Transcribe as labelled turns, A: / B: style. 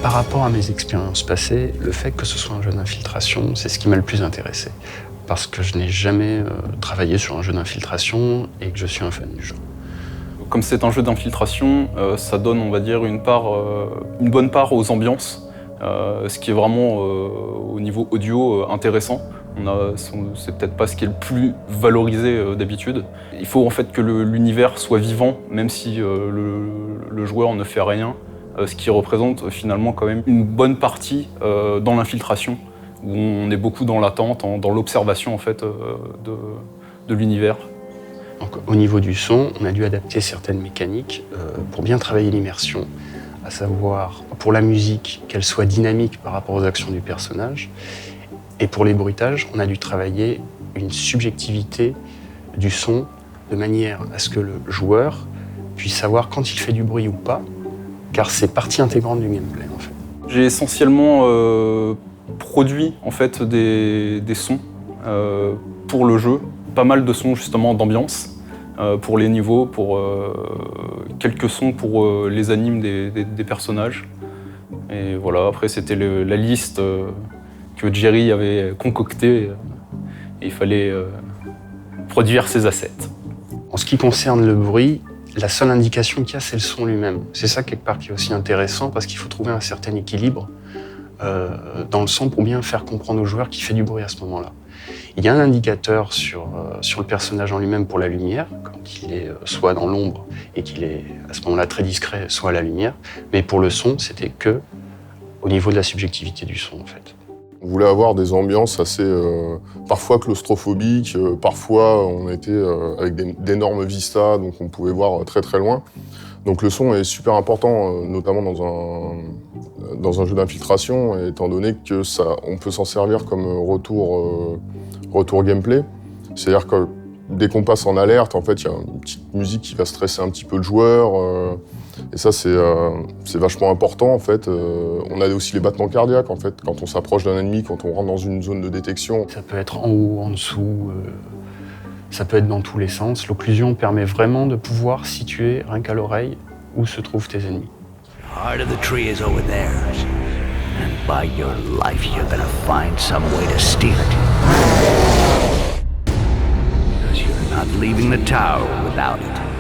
A: Par rapport à mes expériences passées, le fait que ce soit un jeu d'infiltration, c'est ce qui m'a le plus intéressé. Parce que je n'ai jamais travaillé sur un jeu d'infiltration et que je suis un fan du genre.
B: Comme c'est un jeu d'infiltration, ça donne, on va dire, une bonne part aux ambiances, ce qui est vraiment, au niveau audio, intéressant. C'est peut-être pas ce qui est le plus valorisé d'habitude. Il faut en fait que l'univers soit vivant, même si le joueur ne fait rien, ce qui représente finalement quand même une bonne partie dans l'infiltration, où on est beaucoup dans l'attente, dans l'observation en fait de l'univers.
A: Donc, au niveau du son, on a dû adapter certaines mécaniques pour bien travailler l'immersion, à savoir pour la musique, qu'elle soit dynamique par rapport aux actions du personnage, et pour les bruitages, on a dû travailler une subjectivité du son de manière à ce que le joueur puisse savoir quand il fait du bruit ou pas, car c'est partie intégrante du gameplay en fait.
B: J'ai essentiellement produit en fait des sons pour le jeu, pas mal de sons justement d'ambiance pour les niveaux, pour quelques sons pour les animes des personnages. Et voilà, après c'était la liste que Jerry avait concoctée et il fallait produire ses assets.
A: En ce qui concerne le bruit, la seule indication qu'il y a, c'est le son lui-même. C'est ça quelque part qui est aussi intéressant parce qu'il faut trouver un certain équilibre dans le son pour bien faire comprendre aux joueurs qu'il fait du bruit à ce moment-là. Il y a un indicateur sur le personnage en lui-même pour la lumière, quand il est soit dans l'ombre et qu'il est à ce moment-là très discret, soit à la lumière. Mais pour le son, c'était que au niveau de la subjectivité du son en fait.
C: On voulait avoir des ambiances assez parfois claustrophobiques, parfois on était avec d'énormes vistas, donc on pouvait voir très très loin. Donc le son est super important, notamment dans un jeu d'infiltration, étant donné que on peut s'en servir comme retour gameplay. C'est-à-dire que dès qu'on passe en alerte, en fait, il y a une petite musique qui va stresser un petit peu le joueur. Et ça, c'est vachement important, en fait. On a aussi les battements cardiaques, en fait, quand on s'approche d'un ennemi, quand on rentre dans une zone de détection.
A: Ça peut être en haut, en dessous, ça peut être dans tous les sens. L'occlusion permet vraiment de pouvoir situer, rien qu'à l'oreille, où se trouvent tes ennemis.
D: The heart of the tree is over there, and by your life you're gonna find some way to steal it. Because you're not leaving the tower without it.